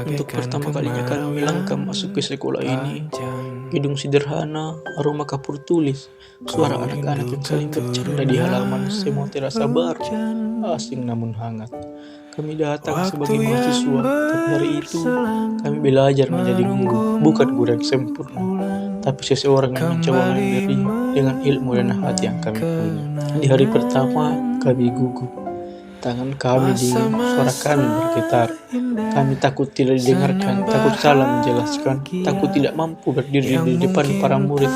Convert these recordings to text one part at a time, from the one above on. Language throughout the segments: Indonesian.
Untuk pertama kalinya kami melangkah masuk ke sekolah ini. Gedung sederhana, aroma kapur tulis, suara anak-anak yang saling bercanda di halaman, semua terasa baru, asing namun hangat. Kami datang sebagai mahasiswa, tapi hari itu kami belajar menjadi guru, bukan guru yang sempurna, tapi seseorang yang mencoba memberi dengan ilmu dan hati yang kami punya. Di hari pertama, kami gugup. Tangan kami dingin, suara kami bergetar. Kami takut tidak didengarkan, takut salah menjelaskan, takut tidak mampu berdiri di depan para murid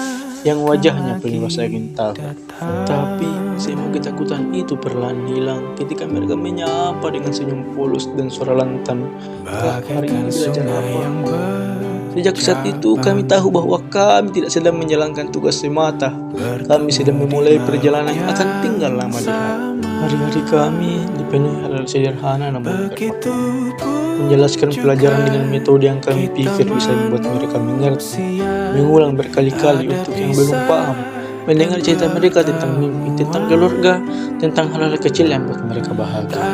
yang wajahnya penuh rasa ingin tahu. Tapi semua ketakutan itu perlahan hilang ketika mereka menyapa dengan senyum polos dan suara lantang. Kak, hari ini belajar apa? Sejak saat itu kami tahu bahwa kami tidak sedang menjalankan tugas semata. Kami sedang memulai perjalanan yang akan tinggal lama di hati. Hari-hari kami dipenuhi hal sederhana namun bermakna. Menjelaskan pelajaran dengan metode yang kami pikir bisa membuat mereka mengerti. Mengulang berkali-kali untuk yang belum paham. Mendengar cerita mereka tentang mimpi, tentang keluarga, tentang hal-hal kecil yang membuat mereka bahagia.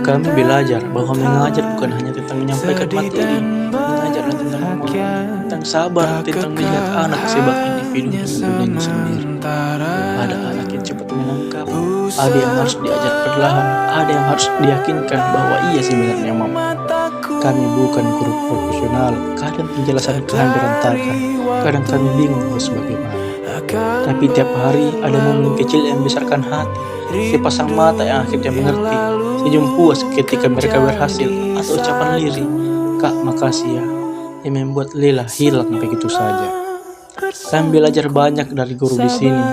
Kami belajar bahwa mengajar bukan hanya tentang menyampaikan materi, mengajarlah tentang memahami, tentang sabar, tentang melihat anak sebagai individu dengan dunianya sendiri. Ada anak yang cepat menangkap, ada yang harus diajar perlahan, ada yang harus diyakinkan bahwa ia sebenarnya mampu. Kami bukan guru profesional, kadang penjelasan kami berantakan, kadang kami bingung harus bagaimana. Tapi tiap hari ada momen kecil yang membesarkan hati, sepasang mata yang akhirnya mengerti, senyum puas ketika mereka berhasil, atau ucapan lirik, "Kak, makasih ya," yang membuat lelah hilang begitu saja. Kami belajar banyak dari guru di sini,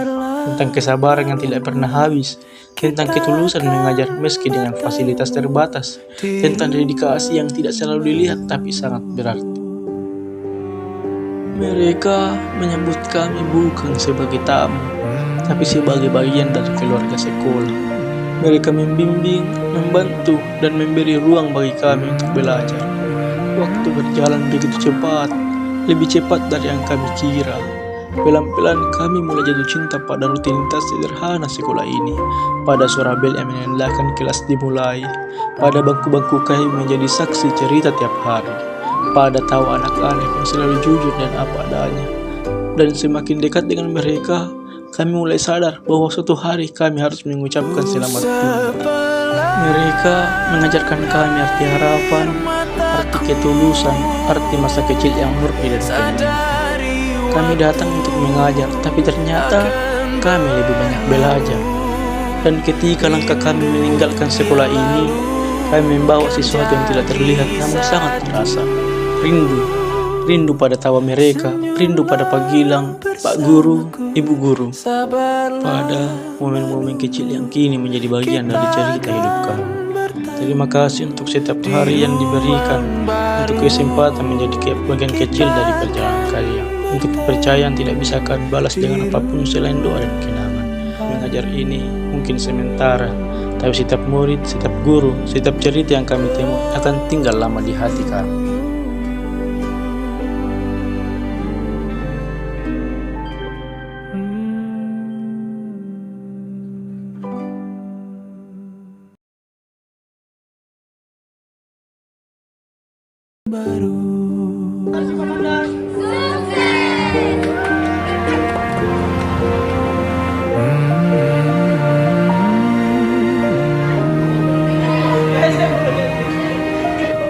tentang kesabaran yang tidak pernah habis, tentang ketulusan mengajar meski dengan fasilitas terbatas, tentang dedikasi yang tidak selalu dilihat tapi sangat berarti. Mereka menyambut kami bukan sebagai tamu, tapi sebagai bagian dari keluarga sekolah. Mereka membimbing, membantu, dan memberi ruang bagi kami untuk belajar. Waktu berjalan begitu cepat, lebih cepat dari yang kami kira. Pelan-pelan kami mulai jatuh cinta pada rutinitas sederhana sekolah ini, pada suara bel yang menandakan kelas dimulai, pada bangku-bangku kayu menjadi saksi cerita tiap hari, pada tawa anak-anak yang selalu jujur dan apa adanya. Dan semakin dekat dengan mereka, kami mulai sadar bahwa suatu hari kami harus mengucapkan selamat tinggal. Mereka mengajarkan kami arti harapan, arti ketulusan, arti masa kecil yang murni dan penuh. Kami datang untuk mengajar, tapi ternyata kami lebih banyak belajar. Dan ketika langkah kami meninggalkan sekolah ini, kami membawa sesuatu yang tidak terlihat namun sangat terasa. Rindu pada tawa mereka, rindu pada panggilan Pak Guru, Ibu Guru, pada momen-momen kecil yang kini menjadi bagian dari cerita hidup kami. Terima kasih untuk setiap hari yang diberikan, untuk kesempatan menjadi bagian kecil dari perjalanan kalian, untuk kepercayaan tidak bisa kami balas dengan apapun selain doa dan kenangan. Mengajar ini mungkin sementara, tapi setiap murid, setiap guru, setiap cerita yang kami temui akan tinggal lama di hati kami.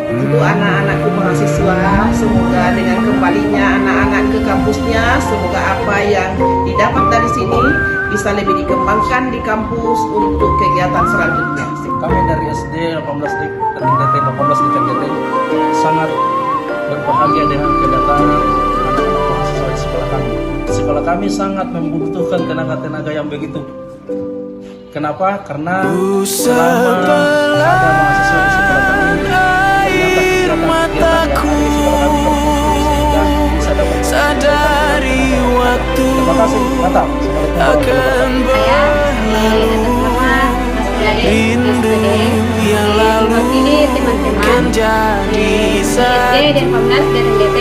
Untuk anak-anakku mahasiswa, semoga dengan kembalinya anak-anak ke kampusnya, semoga apa yang didapat dari sini bisa lebih dikembangkan di kampus untuk kegiatan selanjutnya. Kami dari SD 18 di KJT sangat berbahagia dengan kedatangan anak-anak mahasiswa di sekolah kami. Sekolah kami sangat membutuhkan tenaga-tenaga yang begitu. Kenapa? Karena selama ada mahasiswa di sekolah kami, ternyata kegiatan-kegiatan yang ada di sekolah kami berfungsi sehingga bisa dapat sadari waktu. Terima kasih. Mantap. Saya atas nama Mas Rindu yang lalu ini teman-teman di SD dan Komnas dan DT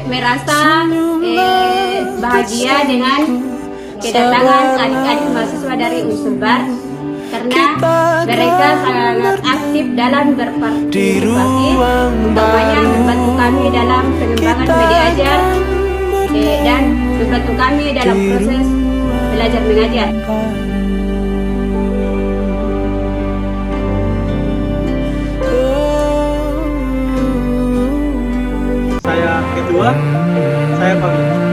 merasa bahagia dengan kedatangan adik-adik mahasiswa dari Unsurbar karena mereka sangat aktif dalam berpartisipasi, utamanya membantu kami dalam pengembangan media ajar dan membantu kami dalam proses belajar mengajar. Saya ketua, saya pamit.